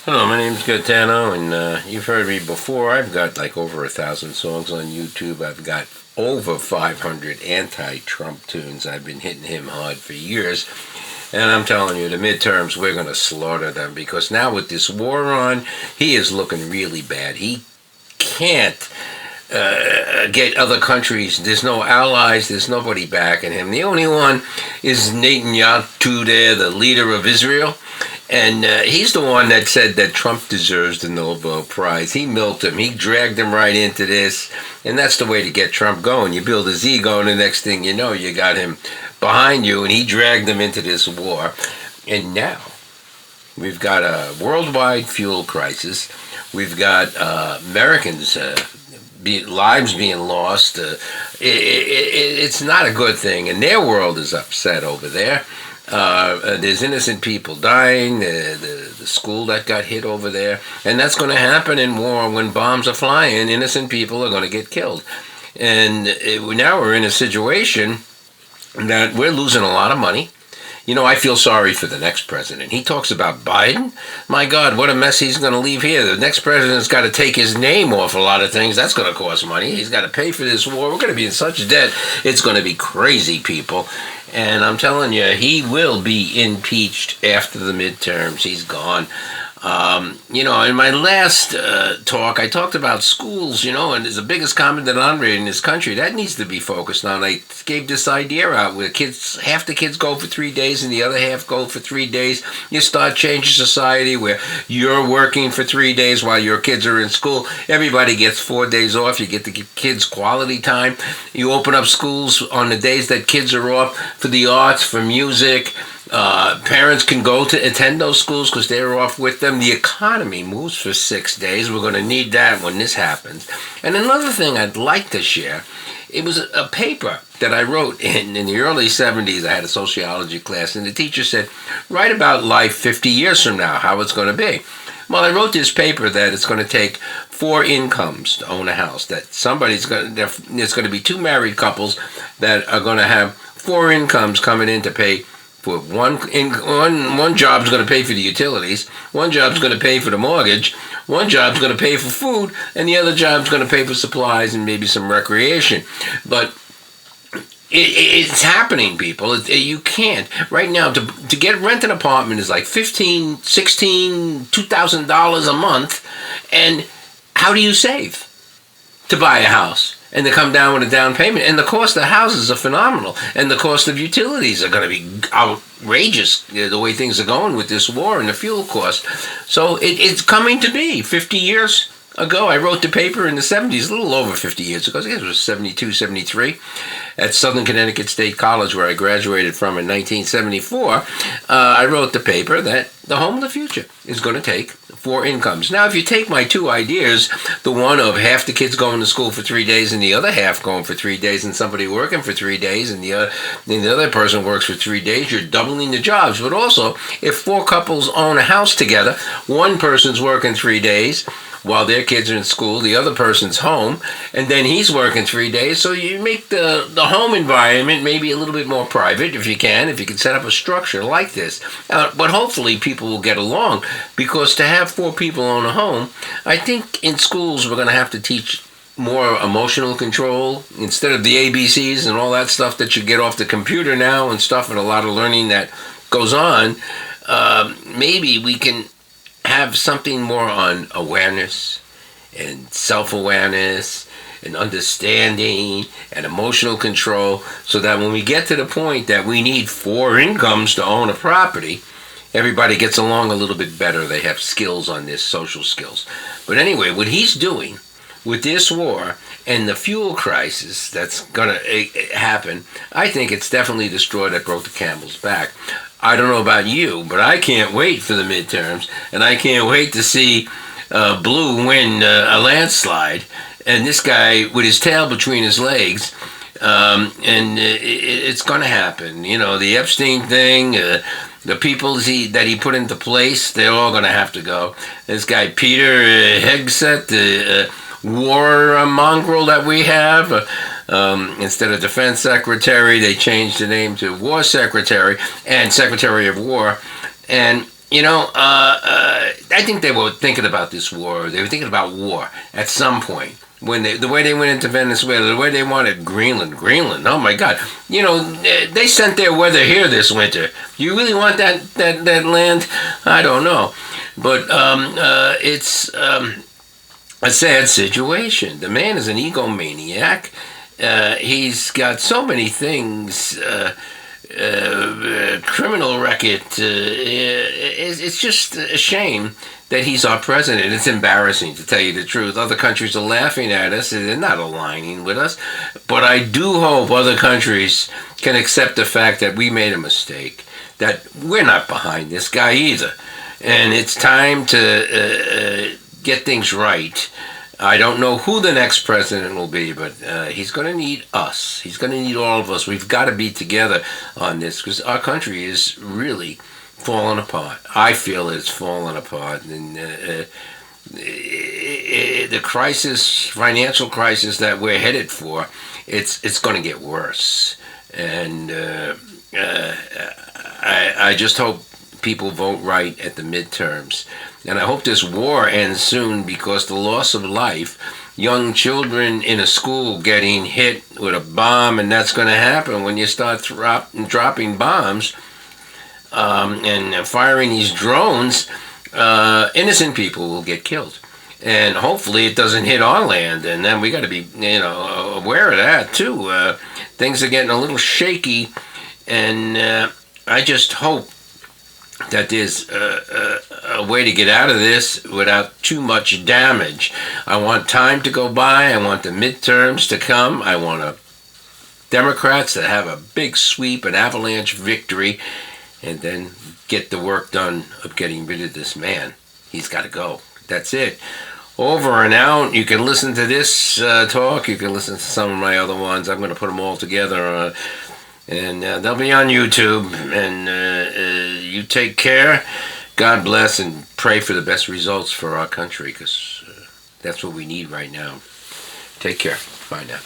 Hello, my name's Gaetano, and you've heard me before. I've got like over 1,000 songs on YouTube. I've got over 500 anti-Trump tunes. I've been hitting him hard for years. And I'm telling you, the midterms, we're going to slaughter them because now with this war on, he is looking really bad. He can't get other countries. There's no allies. There's nobody backing him. The only one is Netanyahu there, the leader of Israel. And he's the one that said that Trump deserves the Nobel Prize. He milked him. He dragged him right into this. And that's the way to get Trump going. You build his ego, and the next thing you know, you got him behind you, and he dragged him into this war. And now we've got a worldwide fuel crisis. We've got Americans' lives being lost. It's not a good thing. And their world is upset over there. There's innocent people dying, the school that got hit over there, and that's going to happen in war. When bombs are flying, innocent people are going to get killed. And now we're in a situation that we're losing a lot of money. You know, I feel sorry for the next president. He talks about Biden. My God, what a mess he's going to leave here. The next president's got to take his name off a lot of things. That's going to cost money. He's got to pay for this war. We're going to be in such debt. It's going to be crazy, people. And I'm telling you, he will be impeached after the midterms. He's gone. In my last talk, I talked about schools, and it's the biggest common denominator in this country. That needs to be focused on. I gave this idea out where half the kids go for 3 days and the other half go for 3 days. You start changing society where you're working for 3 days while your kids are in school. Everybody gets 4 days off. You get the kids quality time. You open up schools on the days that kids are off for the arts, for music. Parents can go to attend those schools because they're off with them. The economy moves for 6 days. We're going to need that when this happens. And another thing I'd like to share, it was a paper that I wrote in the early 70s. I had a sociology class, and the teacher said, write about life 50 years from now, how it's going to be. Well, I wrote this paper that it's going to take 4 incomes to own a house. That there's going to be 2 married couples that are going to have 4 incomes coming in to pay for one job's going to pay for the utilities, one job's going to pay for the mortgage, one job's going to pay for food, and the other job's going to pay for supplies and maybe some recreation. But it's happening, people. You can't. Right now, to rent an apartment is like $15, $16, $2,000 a month. And how do you save to buy a house and to come down with a down payment? And the cost of houses are phenomenal. And the cost of utilities are going to be outrageous, the way things are going with this war and the fuel cost. So it's coming to be. 50 years ago, I wrote the paper in the 70s, a little over 50 years ago. I guess it was 72, 73, at Southern Connecticut State College, where I graduated from in 1974. I wrote the paper that the home of the future is going to take 4 incomes. Now, if you take my 2 ideas, the one of half the kids going to school for 3 days and the other half going for 3 days, and somebody working for 3 days and the other person works for 3 days, you're doubling the jobs. But also, if 4 couples own a house together, one person's working 3 days while their kids are in school, the other person's home, and then he's working 3 days. So you make the home environment maybe a little bit more private if you can set up a structure like this. But hopefully people will get along, because to have 4 people own a home, I think in schools we're going to have to teach more emotional control instead of the ABCs and all that stuff that you get off the computer now and stuff, and a lot of learning that goes on. Maybe we can have something more on awareness and self-awareness and understanding and emotional control, so that when we get to the point that we need 4 incomes to own a property, everybody gets along a little bit better. They have skills on this, social skills. But anyway, what he's doing with this war and the fuel crisis that's going to happen, I think it's definitely the straw that broke the camel's back. I don't know about you, but I can't wait for the midterms, and I can't wait to see Blue win a landslide, and this guy with his tail between his legs, and it's going to happen. The Epstein thing, the people that he put into place, they're all going to have to go. This guy Peter Hegseth, the war mongrel that we have, instead of defense secretary, they changed the name to war secretary and secretary of war. And I think they were thinking about this war. They were thinking about war at some point. When the way they went into Venezuela, the way they wanted Greenland. Oh my God! They sent their weather here this winter. You really want that land? I don't know, but it's a sad situation. The man is an egomaniac. He's got so many things. Criminal record. It's just a shame that he's our president. It's embarrassing, to tell you the truth. Other countries are laughing at us, and they're not aligning with us. But I do hope other countries can accept the fact that we made a mistake, that we're not behind this guy either. And it's time to get things right. I don't know who the next president will be, but he's going to need us. He's going to need all of us. We've got to be together on this, because our country is really falling apart. I feel it's falling apart. And the crisis, financial crisis that we're headed for, it's going to get worse. And I just hope people vote right at the midterms. And I hope this war ends soon, because the loss of life, young children in a school getting hit with a bomb, and that's going to happen when you start dropping bombs and firing these drones, innocent people will get killed. And hopefully it doesn't hit our land, and then we got to be aware of that too. Things are getting a little shaky, and I just hope that there's a way to get out of this without too much damage. I want time to go by. I want the midterms to come. I want Democrats to have a big sweep, an avalanche victory, and then get the work done of getting rid of this man. He's got to go. That's it. Over and out. You can listen to this talk. You can listen to some of my other ones. I'm going to put them all together. And they'll be on YouTube. And you take care. God bless, and pray for the best results for our country, because that's what we need right now. Take care. Bye now.